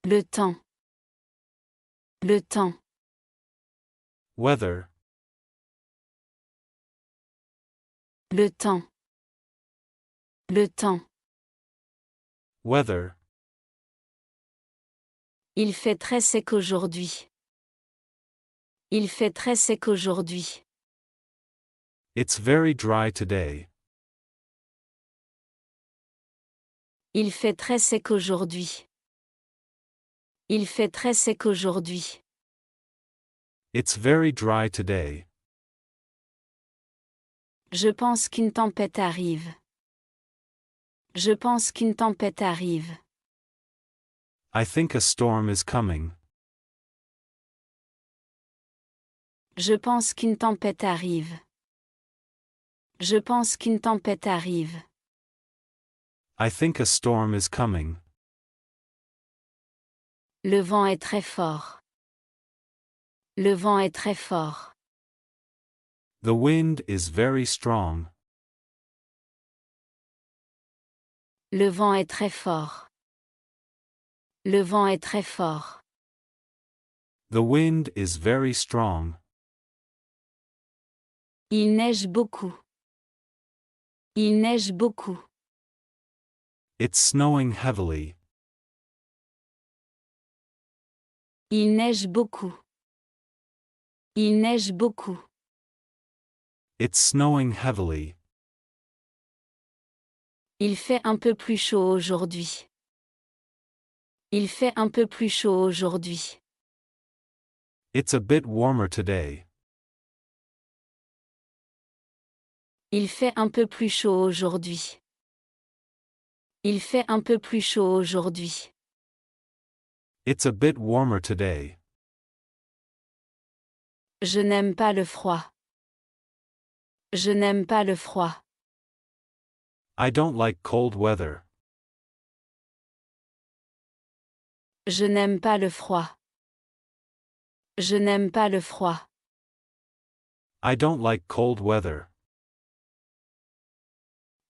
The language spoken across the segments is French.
Le temps. Le temps. Weather. Le temps. Le temps. Weather. Il fait très sec aujourd'hui. Il fait très sec aujourd'hui. It's very dry today. Il fait très sec aujourd'hui. Il fait très sec aujourd'hui. It's very dry today. Je pense qu'une tempête arrive. Je pense qu'une tempête arrive. I think a storm is coming. Je pense qu'une tempête arrive. Je pense qu'une tempête arrive. I think a storm is coming. Le vent est très fort. Le vent est très fort. The wind is very strong. Le vent est très fort. Le vent est très fort. The wind is very strong. Il neige beaucoup. Il neige beaucoup. It's snowing heavily. Il neige beaucoup. Il neige beaucoup. It's snowing heavily. Il fait un peu plus chaud aujourd'hui. Il fait un peu plus chaud aujourd'hui. It's a bit warmer today. Il fait un peu plus chaud aujourd'hui. Il fait un peu plus chaud aujourd'hui. It's a bit warmer today. Je n'aime pas le froid. Je n'aime pas le froid. I don't like cold weather. Je n'aime pas le froid. Je n'aime pas le froid. I don't like cold weather.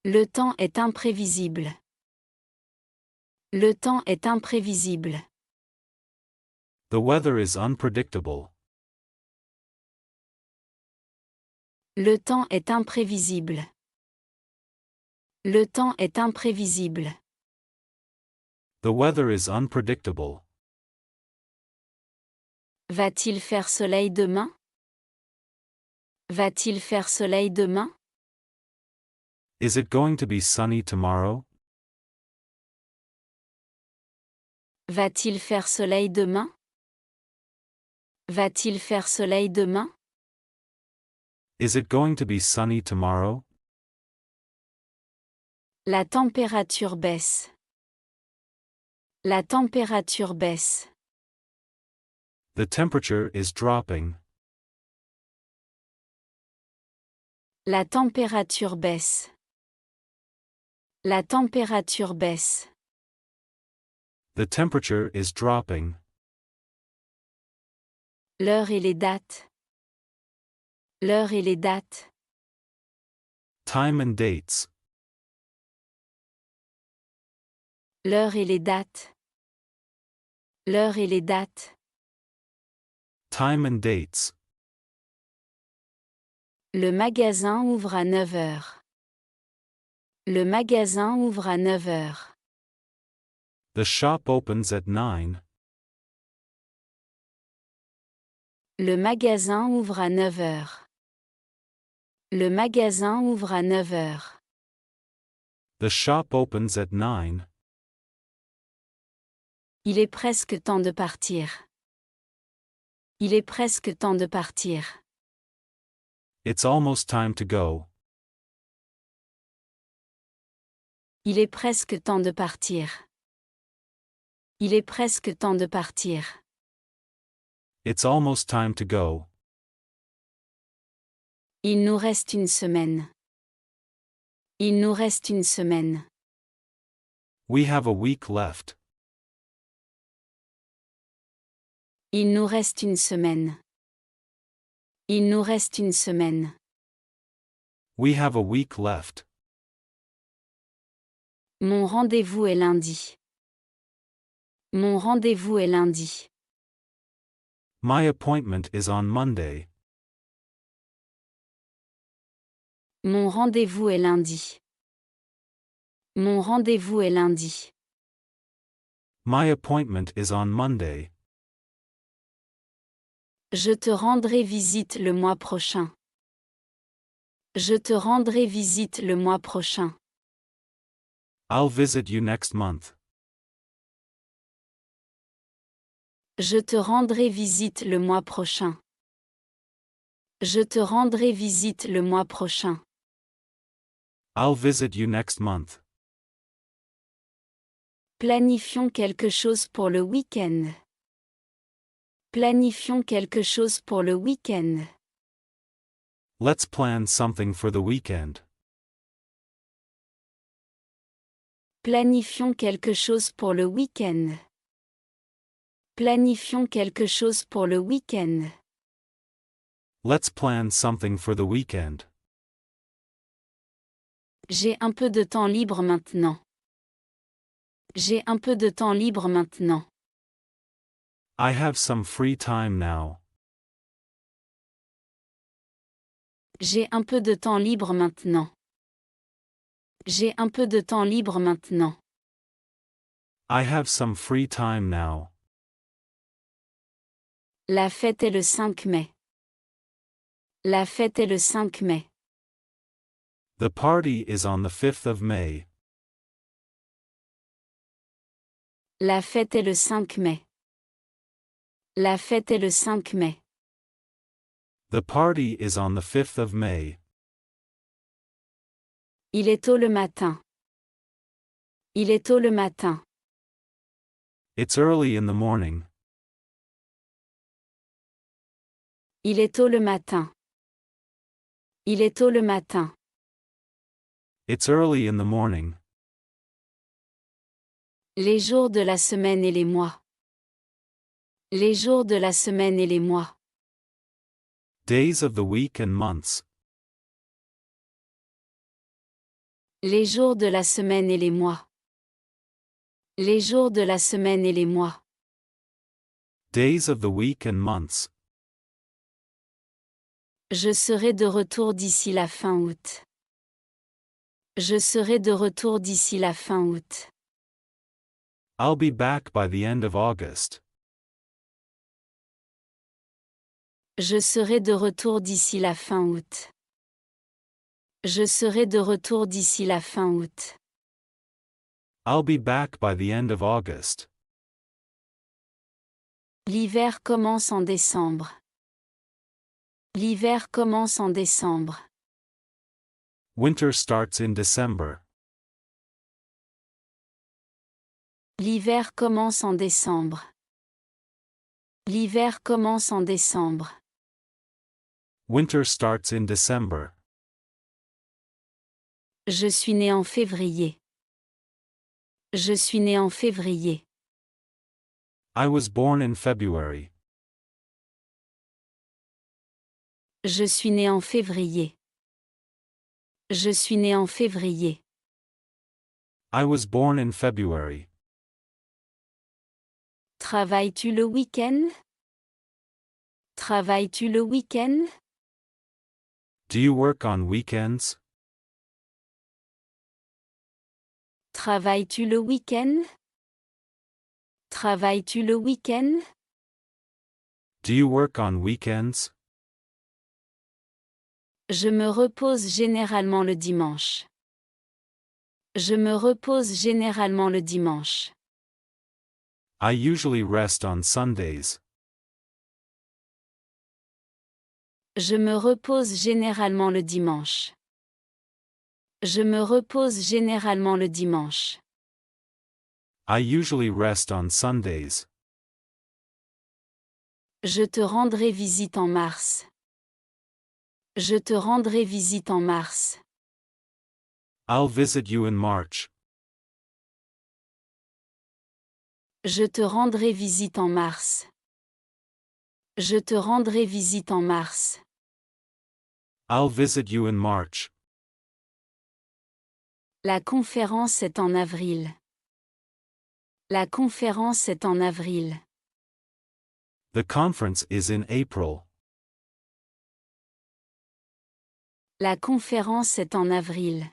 Le temps est imprévisible. Le temps est imprévisible. The weather is unpredictable. Le temps est imprévisible. Le temps est imprévisible. The weather is unpredictable. Va-t-il faire soleil demain? Va-t-il faire soleil demain? Is it going to be sunny tomorrow? Va-t-il faire soleil demain? Va-t-il faire soleil demain? Is it going to be sunny tomorrow? La température baisse. La température baisse. The temperature is dropping. La température baisse. La température baisse. The temperature is dropping. L'heure et les dates. L'heure et les dates. Time and dates. L'heure et les dates. L'heure et les dates. Time and dates. Le magasin ouvre à 9 heures. Le magasin ouvre à 9 heures. The shop opens at 9. Le magasin ouvre à 9 heures. Le magasin ouvre à 9 heures. The shop opens at 9. Il est presque temps de partir. Il est presque temps de partir. It's almost time to go. Il est presque temps de partir. Il est presque temps de partir. It's almost time to go. Il nous reste une semaine. Il nous reste une semaine. We have a week left. Il nous reste une semaine. Il nous reste une semaine. We have a week left. Mon rendez-vous est lundi. Mon rendez-vous est lundi. My appointment is on Monday. Mon rendez-vous est lundi. Mon rendez-vous est lundi. My appointment is on Monday. Je te rendrai visite le mois prochain. Je te rendrai visite le mois prochain. I'll visit you next month. Je te rendrai visite le mois prochain. Je te rendrai visite le mois prochain. I'll visit you next month. Planifions quelque chose pour le week-end. Planifions quelque chose pour le week-end. Let's plan something for the weekend. Planifions quelque chose pour le week-end. Planifions quelque chose pour le week-end. Let's plan something for the weekend. J'ai un peu de temps libre maintenant. J'ai un peu de temps libre maintenant. I have some free time now. J'ai un peu de temps libre maintenant. J'ai un peu de temps libre maintenant. I have some free time now. La fête est le 5 mai. La fête est le 5 mai. The party is on the 5th of May. La fête est le 5 mai. La fête est le 5 mai. The party is on the 5th of May. Il est tôt le matin. Il est tôt le matin. It's early in the morning. Il est tôt le matin. Il est tôt le matin. It's early in the morning. Les jours de la semaine et les mois. Les jours de la semaine et les mois. Days of the week and months. Les jours de la semaine et les mois. Les jours de la semaine et les mois. Days of the week and months. Je serai de retour d'ici la fin août. Je serai de retour d'ici la fin août. I'll be back by the end of August. Je serai de retour d'ici la fin août. Je serai de retour d'ici la fin août. I'll be back by the end of August. L'hiver commence en décembre. L'hiver commence en décembre. Winter starts in December. L'hiver commence en décembre. L'hiver commence en décembre. Winter starts in December. Je suis né en février. Je suis né en février. I was born in February. Je suis né en février. Je suis né en février. I was born in February. Travailles-tu le week-end? Travailles-tu le week-end? Do you work on weekends? Travailles-tu le week-end? Travailles-tu le week-end? Do you work on weekends? Je me repose généralement le dimanche. Je me repose généralement le dimanche. I usually rest on Sundays. Je me repose généralement le dimanche. Je me repose généralement le dimanche. I usually rest on Sundays. Je te rendrai visite en mars. Je te rendrai visite en mars. I'll visit you in March. Je te rendrai visite en mars. Je te rendrai visite en mars. I'll visit you in March. La conférence est en avril. La conférence est en avril. The conference is in April. La conférence est en avril.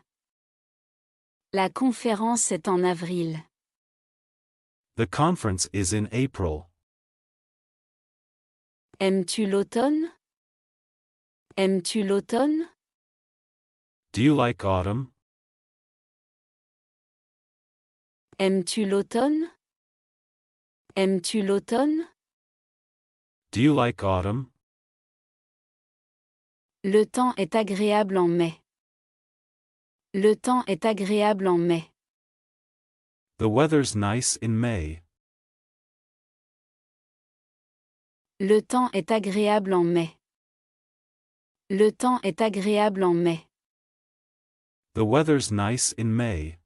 La conférence est en avril. The conference is in April. Aimes-tu l'automne? Aimes-tu l'automne? Do you like autumn? Aimes-tu l'automne? Aimes-tu l'automne? Do you like autumn? Le temps est agréable en mai. Le temps est agréable en mai. The weather's nice in May. Le temps est agréable en mai. Le temps est agréable en mai. The weather's nice in May.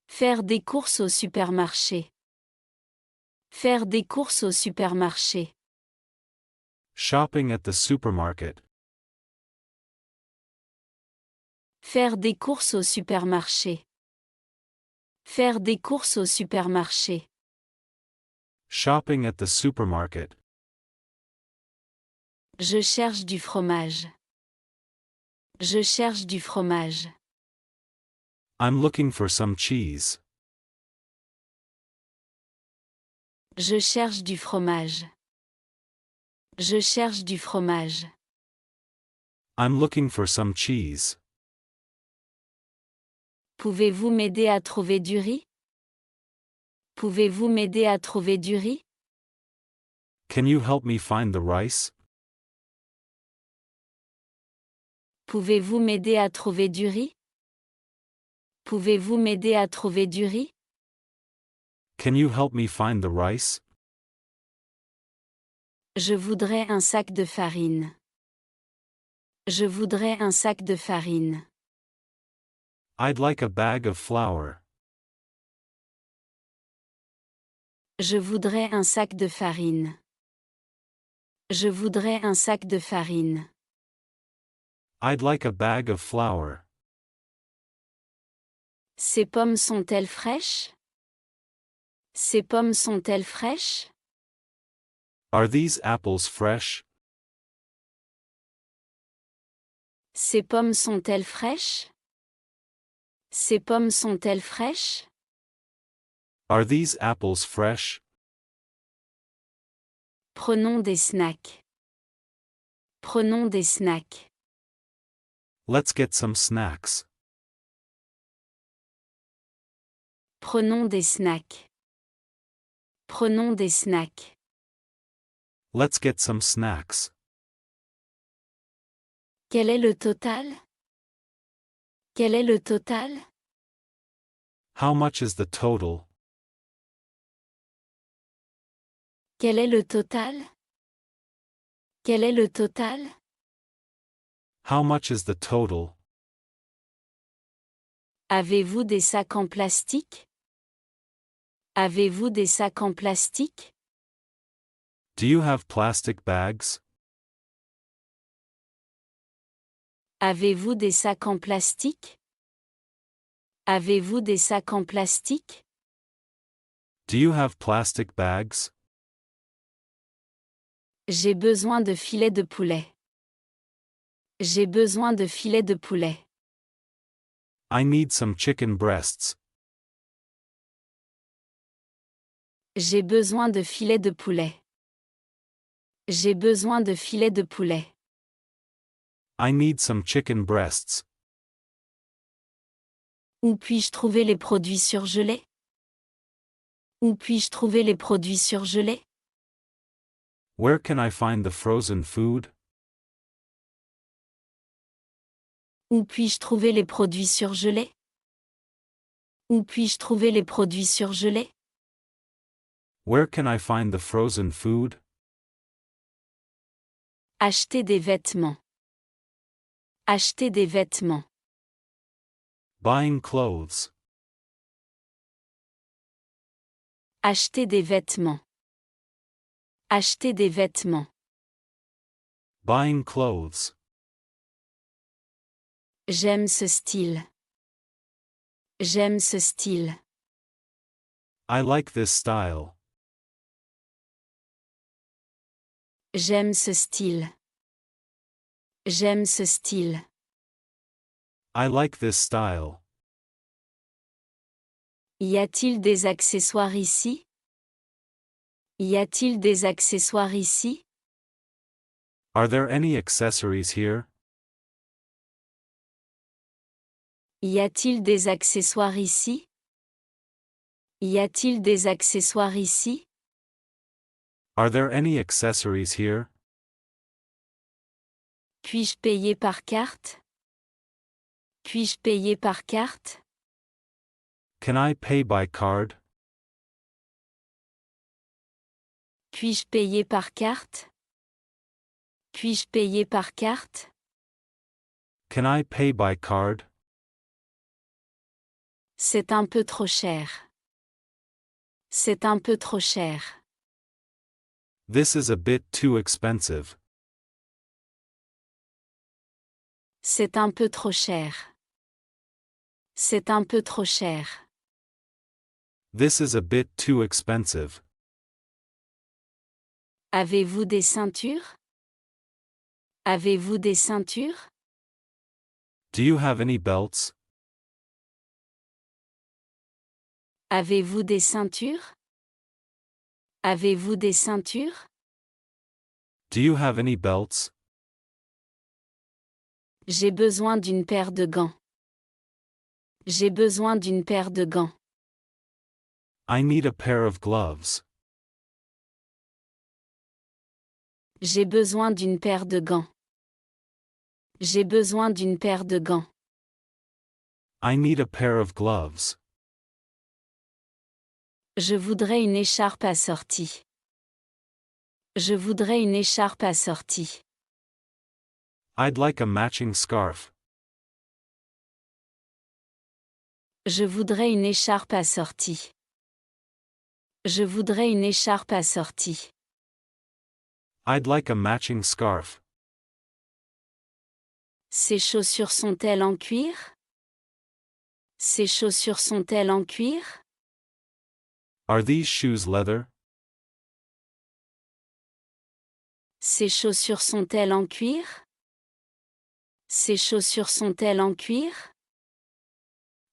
Faire des courses au supermarché. Faire des courses au supermarché. Shopping at the supermarket. Faire des courses au supermarché. Faire des courses au supermarché. Shopping at the supermarket. Je cherche du fromage. Je cherche du fromage. I'm looking for some cheese. Je cherche du fromage. Je cherche du fromage. I'm looking for some cheese. Pouvez-vous m'aider à trouver du riz? Pouvez-vous m'aider à trouver du riz? Can you help me find the rice? Pouvez-vous m'aider à trouver du riz? Pouvez-vous m'aider à trouver du riz? Can you help me find the rice? Je voudrais un sac de farine. Je voudrais un sac de farine. I'd like a bag of flour. Je voudrais un sac de farine. Je voudrais un sac de farine. I'd like a bag of flour. Ces pommes sont-elles fraîches? Ces pommes sont-elles fraîches? Are these apples fresh? Ces pommes sont-elles fraîches? Ces pommes sont-elles fraîches? Are these apples fresh? Prenons des snacks. Prenons des snacks. Let's get some snacks. Prenons des snacks. Prenons des snacks. Let's get some snacks. Quel est le total? Quel est le total? How much is the total? Quel est le total? Quel est le total? How much is the total? Avez-vous des sacs en plastique? Avez-vous des sacs en plastique? Do you have plastic bags? Avez-vous des sacs en plastique? Avez-vous des sacs en plastique? Do you have plastic bags? J'ai besoin de filets de poulet. J'ai besoin de filets de poulet. I need some chicken breasts. J'ai besoin de filets de poulet. J'ai besoin de filets de poulet. I need some chicken breasts. Où puis-je trouver les produits surgelés? Où puis-je trouver les produits surgelés? Where can I find the frozen food? Où puis-je trouver les produits surgelés? Où puis-je trouver les produits surgelés? Where can I find the frozen food? Acheter des vêtements. Acheter des vêtements. Buying clothes. Acheter des vêtements. Acheter des vêtements. Buying clothes. J'aime ce style. J'aime ce style. I like this style. J'aime ce style. J'aime ce style. I like this style. Y a-t-il des accessoires ici? Y a-t-il des accessoires ici? Are there any accessories here? Y a-t-il des accessoires ici? Y a-t-il des accessoires ici? Are there any accessories here? Puis-je payer par carte? Puis-je payer par carte? Can I pay by card? Puis-je payer par carte? Puis-je payer par carte? Can I pay by card? C'est un peu trop cher. C'est un peu trop cher. This is a bit too expensive. C'est un peu trop cher. C'est un peu trop cher. This is a bit too expensive. Avez-vous des ceintures? Avez-vous des ceintures? Do you have any belts? Avez-vous des ceintures? Avez-vous des ceintures? Do you have any belts? J'ai besoin d'une paire de gants. J'ai besoin d'une paire de gants. I need a pair of gloves. J'ai besoin d'une paire de gants. J'ai besoin d'une paire de gants. I need a pair of gloves. Je voudrais une écharpe assortie. Je voudrais une écharpe assortie. I'd like a matching scarf. Je voudrais une écharpe assortie. Je voudrais une écharpe assortie. I'd like a matching scarf. Ces chaussures sont-elles en cuir? Ces chaussures sont-elles en cuir? Are these shoes leather? Ces chaussures sont-elles en cuir? Ces chaussures sont-elles en cuir?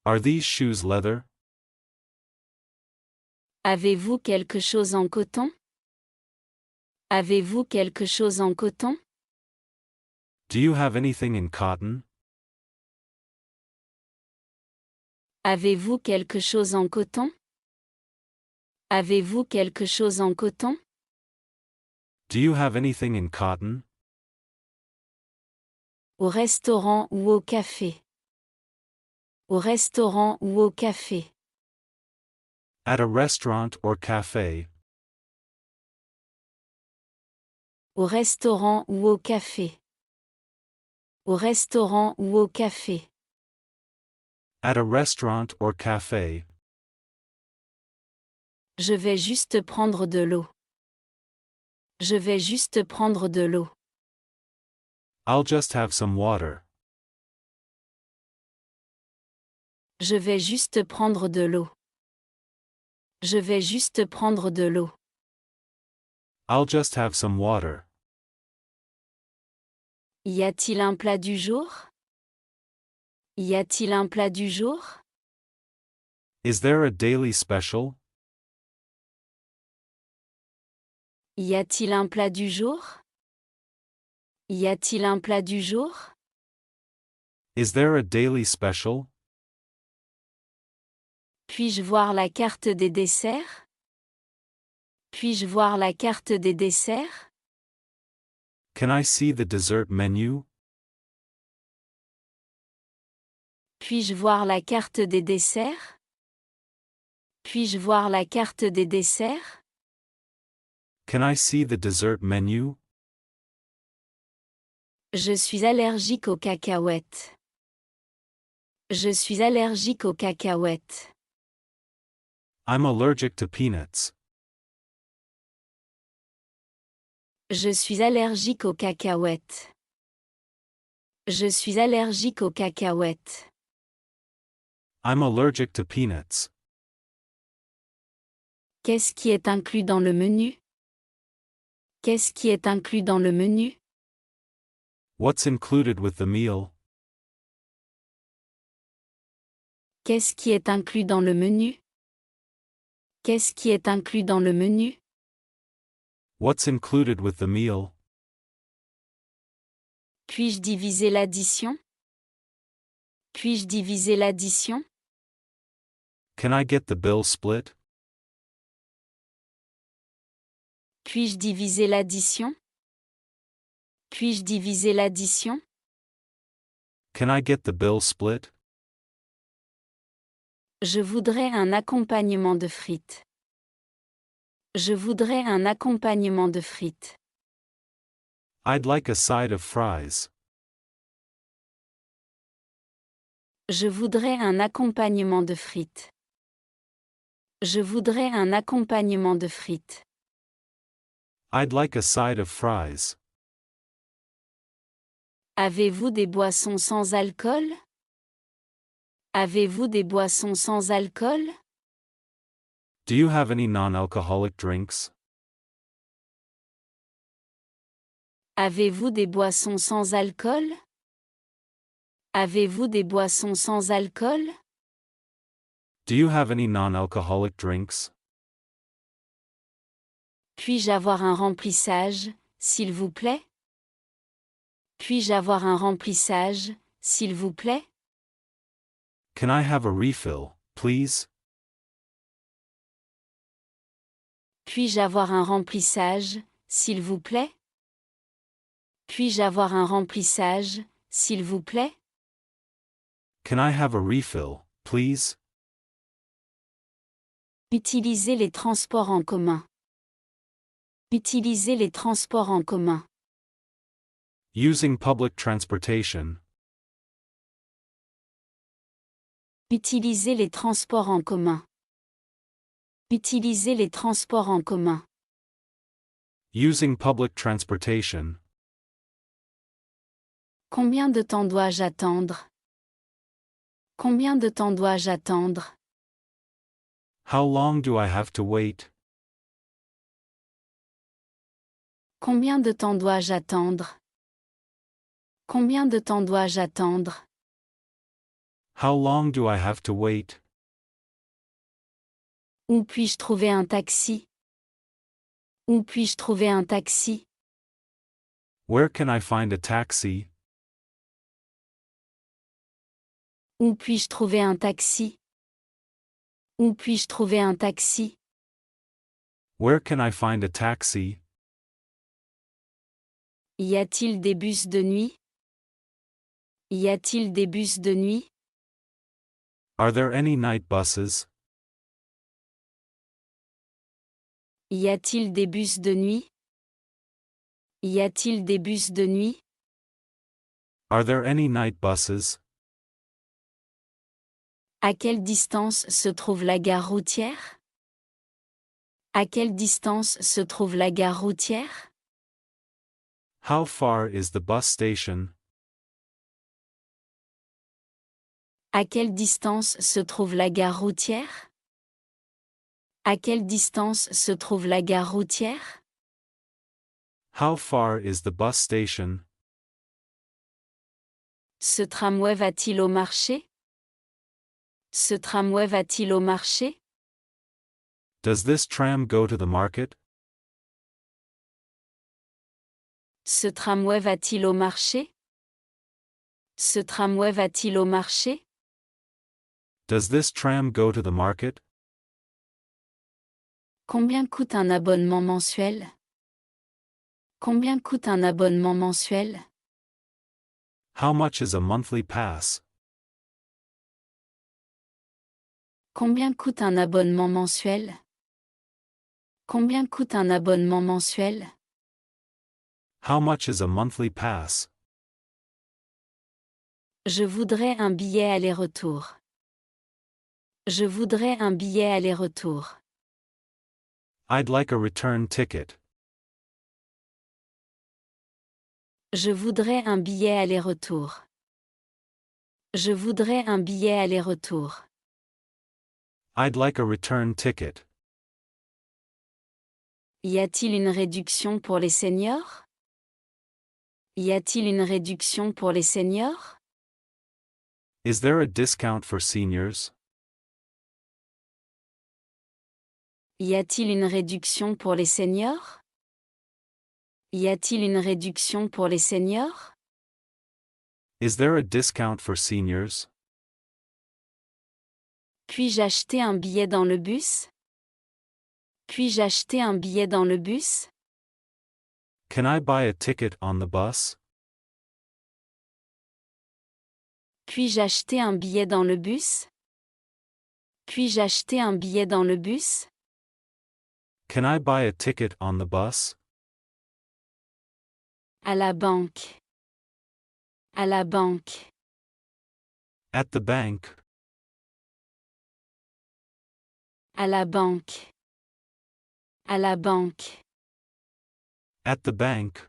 Are these shoes leather? Avez-vous quelque chose en coton? Avez-vous quelque chose en coton? Do you have anything in cotton? Avez-vous quelque chose en coton? Avez-vous quelque chose en coton? Do you have anything in cotton? Au restaurant ou au café? Au restaurant ou au café? At a restaurant or cafe? Au restaurant ou au café? Au restaurant ou au café? At a restaurant or cafe? Je vais juste prendre de l'eau. Je vais juste prendre de l'eau. I'll just have some water. Je vais juste prendre de l'eau. Je vais juste prendre de l'eau. I'll just have some water. Y a-t-il un plat du jour? Y a-t-il un plat du jour? Is there a daily special? Y a-t-il un plat du jour? Y a-t-il un plat du jour? Is there a daily special? Puis-je voir la carte des desserts? Puis-je voir la carte des desserts? Can I see the dessert menu? Puis-je voir la carte des desserts? Puis-je voir la carte des desserts? Can I see the dessert menu? Je suis allergique aux cacahuètes. Je suis allergique aux cacahuètes. I'm allergic to peanuts. Je suis allergique aux cacahuètes. Je suis allergique aux cacahuètes. I'm allergic to peanuts. Qu'est-ce qui est inclus dans le menu? Qu'est-ce qui est inclus dans le menu? What's included with the meal? Qu'est-ce qui est inclus dans le menu? Qu'est-ce qui est inclus dans le menu? What's included with the meal? Puis-je diviser l'addition? Puis-je diviser l'addition? Can I get the bill split? Puis-je diviser l'addition? Puis-je diviser l'addition? Can I get the bill split? Je voudrais un accompagnement de frites. Je voudrais un accompagnement de frites. I'd like a side of fries. Je voudrais un accompagnement de frites. Je voudrais un accompagnement de frites. I'd like a side of fries. Avez-vous des boissons sans alcool? Avez-vous des boissons sans alcool? Do you have any non-alcoholic drinks? Avez-vous des boissons sans alcool? Avez-vous des boissons sans alcool? Do you have any non-alcoholic drinks? Puis-je avoir un remplissage, s'il vous plaît? Puis-je avoir un remplissage, s'il vous plaît? Can I have a refill, please? Puis-je avoir un remplissage, s'il vous plaît? Puis-je avoir un remplissage, s'il vous plaît? Can I have a refill, please? Utilisez les transports en commun. Utilisez les transports en commun. Using public transportation. Utilisez les transports en commun. Utilisez les transports en commun. Using public transportation. Combien de temps dois-je attendre? Combien de temps dois-je attendre? How long do I have to wait? Combien de temps dois-je attendre? Combien de temps dois-je attendre? How long do I have to wait? Où puis-je trouver un taxi? Où puis-je trouver un taxi? Where can I find a taxi? Où puis-je trouver un taxi? Où puis-je trouver un taxi? Where can I find a taxi? Y a-t-il des bus de nuit? Y a-t-il des bus de nuit? Are there any night buses? Y a-t-il des bus de nuit? Y a-t-il des bus de nuit? Are there any night buses? À quelle distance se trouve la gare routière? À quelle distance se trouve la gare routière? How far is the bus station? À quelle distance se trouve la gare routière? À quelle distance se trouve la gare routière? How far is the bus station? Ce tramway va-t-il au marché? Ce tramway va-t-il au marché? Does this tram go to the market? Ce tramway va-t-il au marché? Ce tramway va-t-il au marché? Does this tram go to the market? Combien coûte un abonnement mensuel? Combien coûte un abonnement mensuel? How much is a monthly pass? Combien coûte un abonnement mensuel? Combien coûte un abonnement mensuel? How much is a monthly pass? Je voudrais un billet aller-retour. Je voudrais un billet aller-retour. I'd like a return ticket. Je voudrais un billet aller-retour. Je voudrais un billet aller-retour. I'd like a return ticket. Y a-t-il une réduction pour les seniors? Y a-t-il une réduction pour les seniors? Is there a discount for seniors? Y a-t-il une réduction pour les seniors? Y a-t-il une réduction pour les seniors? Is there a discount for seniors? Puis-je acheter un billet dans le bus? Puis-je acheter un billet dans le bus? Can I buy a ticket on the bus? Puis-je acheter un billet dans le bus? Puis-je acheter un billet dans le bus? Can I buy a ticket on the bus? À la banque. À la banque. At the bank. À la banque. À la banque. At the bank.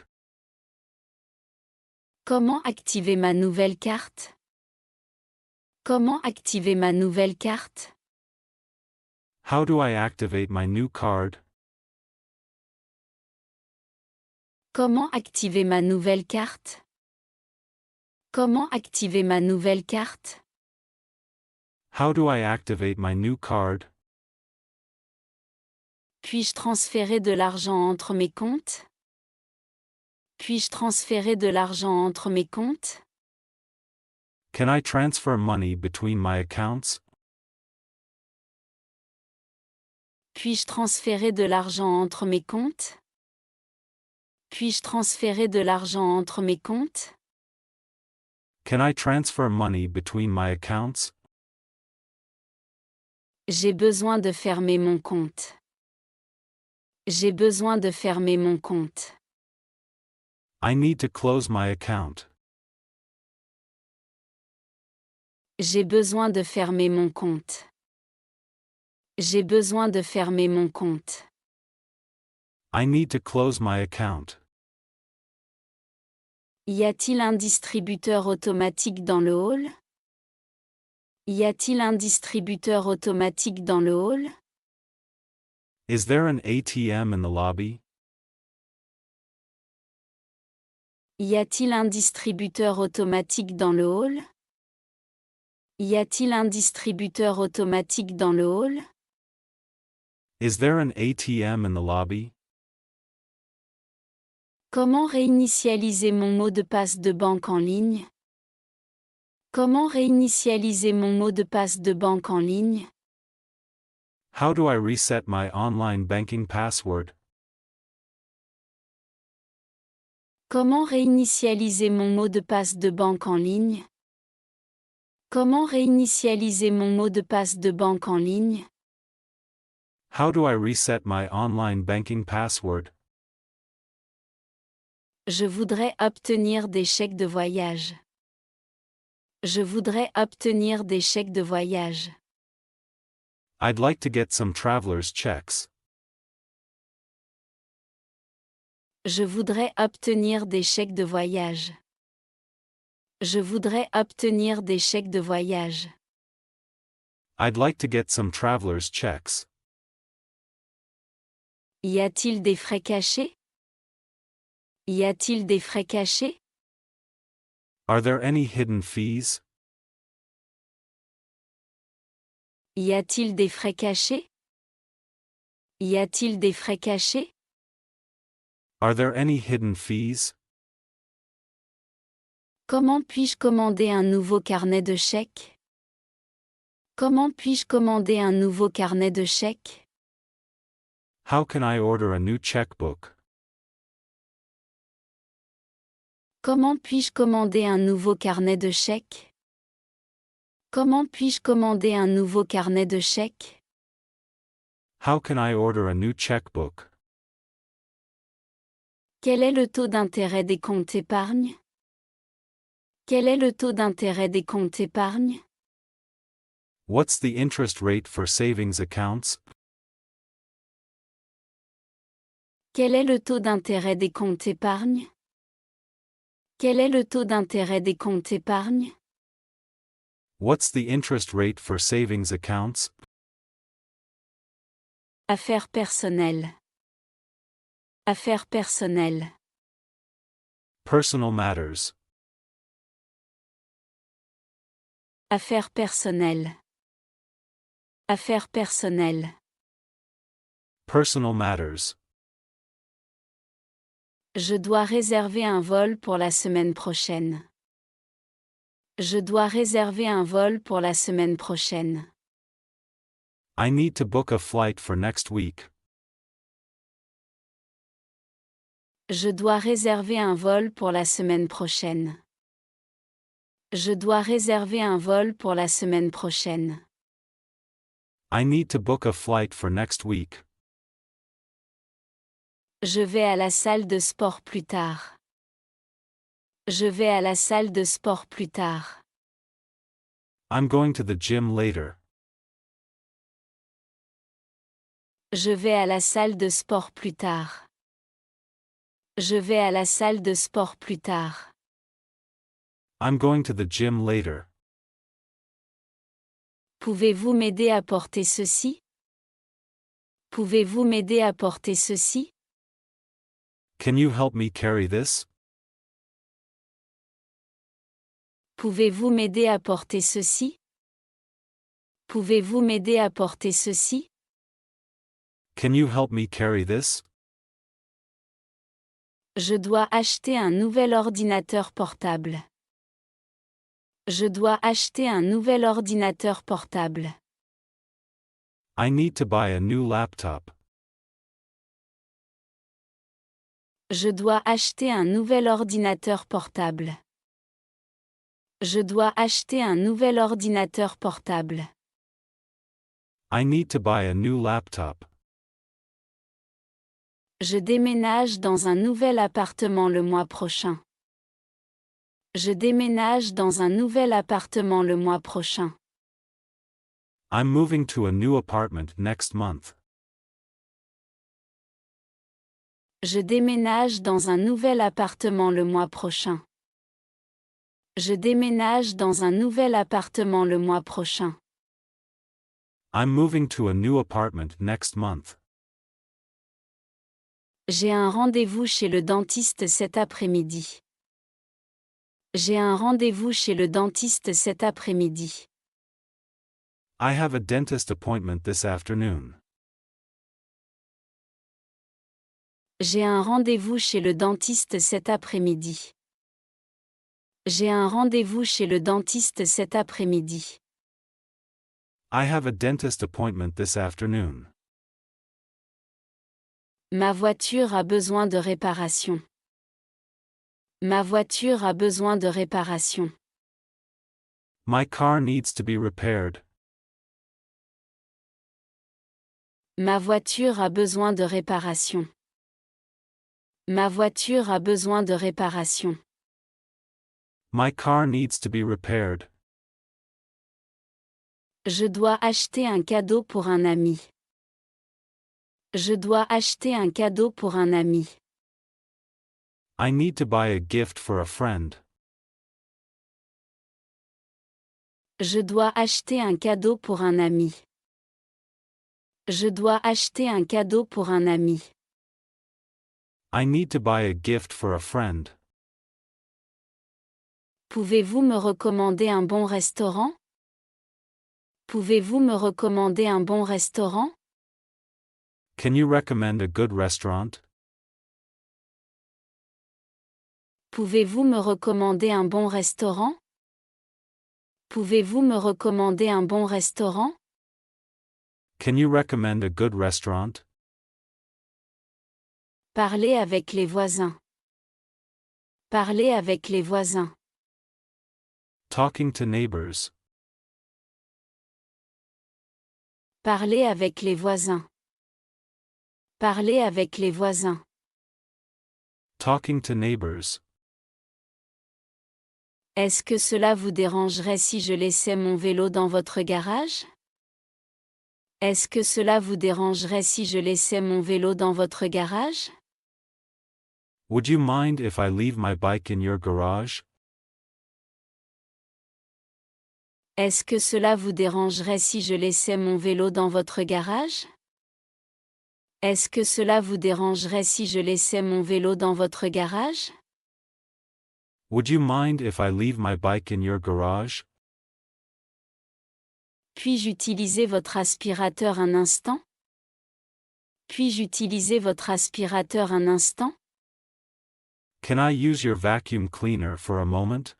Comment activer ma nouvelle carte? Comment activer ma nouvelle carte? How do I activate my new card? Comment activer ma nouvelle carte? Comment activer ma nouvelle carte? How do I activate my new card? Puis-je transférer de l'argent entre mes comptes? Puis-je transférer de l'argent entre mes comptes? Can I transfer money between my accounts? Puis-je transférer de l'argent entre mes comptes? Puis-je transférer de l'argent entre mes comptes? Can I transfer money between my accounts? J'ai besoin de fermer mon compte. J'ai besoin de fermer mon compte. I need to close my account. J'ai besoin de fermer mon compte. J'ai besoin de fermer mon compte. I need to close my account. Y a-t-il un distributeur automatique dans le hall? Y a-t-il un distributeur automatique dans le hall? Is there an ATM in the lobby? Y a-t-il un distributeur automatique dans le hall? Y a-t-il un distributeur automatique dans le hall? Is there an ATM in the lobby? Comment réinitialiser mon mot de passe de banque en ligne? Comment réinitialiser mon mot de passe de banque en ligne? How do I reset my online banking password? Comment réinitialiser mon mot de passe de banque en ligne? Comment réinitialiser mon mot de passe de banque en ligne? How do I reset my online banking password? Je voudrais obtenir des chèques de voyage. Je voudrais obtenir des chèques de voyage. I'd like to get some traveler's checks. Je voudrais obtenir des chèques de voyage. Je voudrais obtenir des chèques de voyage. I'd like to get some traveler's checks. Y a-t-il des frais cachés? Y a-t-il des frais cachés? Are there any hidden fees? Y a-t-il des frais cachés? Y a-t-il des frais cachés? Are there any hidden fees? Comment puis-je commander un nouveau carnet de chèques? Comment puis-je commander un nouveau carnet de chèques? How can I order a new checkbook? Comment puis-je commander un nouveau carnet de chèques? Comment puis-je commander un nouveau carnet de chèques? How can I order a new checkbook? Quel est le taux d'intérêt des comptes épargne? Quel est le taux d'intérêt des comptes épargne? What's the interest rate for savings accounts? Quel est le taux d'intérêt des comptes épargne? Quel est le taux d'intérêt des comptes épargne? What's the interest rate for savings accounts? Affaires personnelles. Affaires personnelles. Personal matters. Affaires personnelles. Affaires personnelles. Personal matters. Je dois réserver un vol pour la semaine prochaine. Je dois réserver un vol pour la semaine prochaine. I need to book a flight for next week. Je dois réserver un vol pour la semaine prochaine. Je dois réserver un vol pour la semaine prochaine. I need to book a flight for next week. Je vais à la salle de sport plus tard. Je vais à la salle de sport plus tard. I'm going to the gym later. Je vais à la salle de sport plus tard. Je vais à la salle de sport plus tard. I'm going to the gym later. Pouvez-vous m'aider à porter ceci? Pouvez-vous m'aider à porter ceci? Can you help me carry this? Pouvez-vous m'aider à porter ceci? Pouvez-vous m'aider à porter ceci? Can you help me carry this? Je dois acheter un nouvel ordinateur portable. Je dois acheter un nouvel ordinateur portable. I need to buy a new laptop. Je dois acheter un nouvel ordinateur portable. Je dois acheter un nouvel ordinateur portable. I need to buy a new laptop. Je déménage dans un nouvel appartement le mois prochain. Je déménage dans un nouvel appartement le mois prochain. I'm moving to a new apartment next month. Je déménage dans un nouvel appartement le mois prochain. Je déménage dans un nouvel appartement le mois prochain. I'm moving to a new apartment next month. J'ai un rendez-vous chez le dentiste cet après-midi. J'ai un rendez-vous chez le dentiste cet après-midi. I have a dentist appointment this afternoon. J'ai un rendez-vous chez le dentiste cet après-midi. J'ai un rendez-vous chez le dentiste cet après-midi. I have a dentist appointment this afternoon. Ma voiture a besoin de réparation. Ma voiture a besoin de réparation. My car needs to be repaired. Ma voiture a besoin de réparation. Ma voiture a besoin de réparation. My car needs to be repaired. Je dois acheter un cadeau pour un ami. Je dois acheter un cadeau pour un ami. I need to buy a gift for a friend. Je dois acheter un cadeau pour un ami. Je dois acheter un cadeau pour un ami. I need to buy a gift for a friend. Pouvez-vous me recommander un bon restaurant? Pouvez-vous me recommander un bon restaurant? Can you recommend a good restaurant? Pouvez-vous me recommander un bon restaurant? Pouvez-vous me recommander un bon restaurant? Can you recommend a good restaurant? Parler avec les voisins. Parler avec les voisins. Talking to neighbors. Parler avec les voisins. Parler avec les voisins. Talking to neighbors. Est-ce que cela vous dérangerait si je laissais mon vélo dans votre garage? Est-ce que cela vous dérangerait si je laissais mon vélo dans votre garage? Would you mind if I leave my bike in your garage? Est-ce que cela vous dérangerait si je laissais mon vélo dans votre garage? Est-ce que cela vous dérangerait si je laissais mon vélo dans votre garage? Would you mind if I leave my bike in your garage? Puis-je utiliser votre aspirateur un instant? Puis-je utiliser votre aspirateur un instant? Can I use your vacuum cleaner for a moment?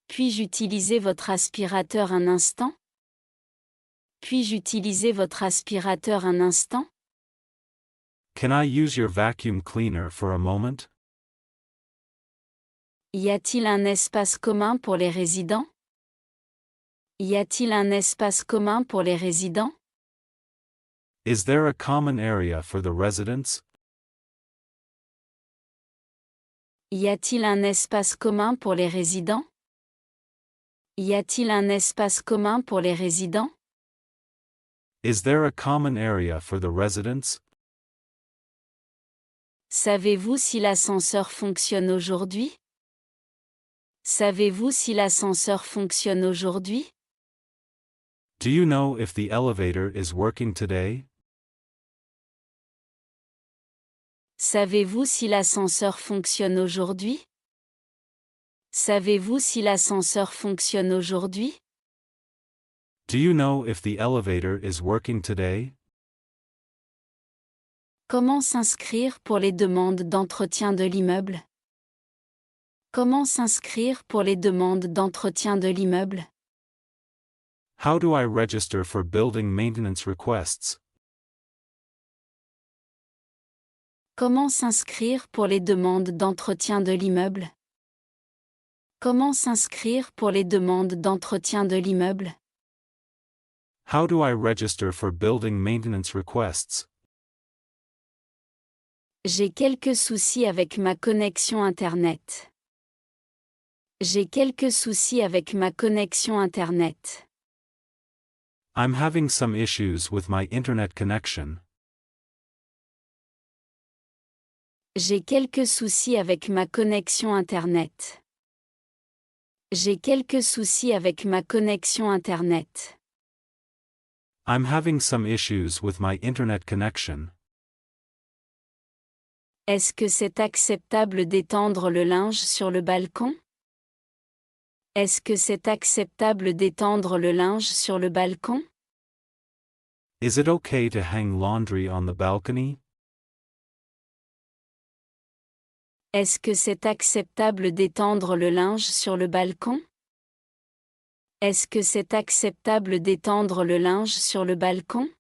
Puis-je utiliser votre aspirateur un instant? Puis-je utiliser votre aspirateur un instant? Can I use your vacuum cleaner for a moment? Y a-t-il un espace commun pour les résidents? Y a-t-il un espace commun pour les résidents? Is there a common area for the residents? Y a-t-il un espace commun pour les résidents? Y a-t-il un espace commun pour les résidents? Is there a common area for the residents? Savez-vous si l'ascenseur fonctionne aujourd'hui? Savez-vous si l'ascenseur fonctionne aujourd'hui? Do you know if the elevator is working today? Savez-vous si l'ascenseur fonctionne aujourd'hui? Savez-vous si l'ascenseur fonctionne aujourd'hui? Do you know if the elevator is working today? Comment s'inscrire pour les demandes d'entretien de l'immeuble? Comment s'inscrire pour les demandes d'entretien de l'immeuble? How do I register for building maintenance requests? Comment s'inscrire pour les demandes d'entretien de l'immeuble? Comment s'inscrire pour les demandes d'entretien de l'immeuble? How do I register for building maintenance requests? J'ai quelques soucis avec ma connexion Internet. J'ai quelques soucis avec ma connexion Internet. I'm having some issues with my internet connection. J'ai quelques soucis avec ma connexion Internet. J'ai quelques soucis avec ma connexion Internet. I'm having some issues with my internet connection. Est-ce que c'est acceptable d'étendre le linge sur le balcon? Est-ce que c'est acceptable d'étendre le linge sur le balcon? Is it okay to hang laundry on the balcony? Est-ce que c'est acceptable d'étendre le linge sur le balcon? Est-ce que c'est acceptable d'étendre le linge sur le balcon?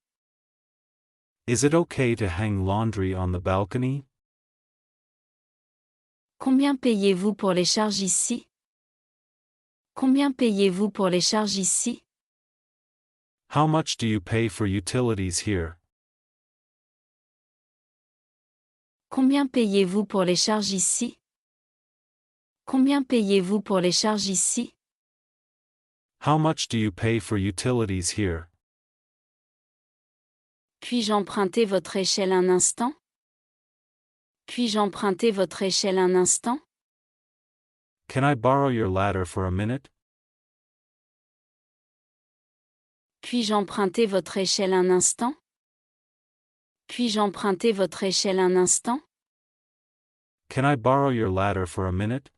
Is it okay to hang laundry on the balcony? Combien payez-vous pour les charges ici? Combien payez-vous pour les charges ici? How much do you pay for utilities here? Combien payez-vous pour les charges ici? Combien payez-vous pour les charges ici? How much do you pay for utilities here? Puis-je emprunter votre échelle un instant? Puis-je emprunter votre échelle un instant? Can I borrow your ladder for a minute? Puis-je emprunter votre échelle un instant? Puis-je emprunter votre échelle un instant? Can I borrow your ladder for a minute?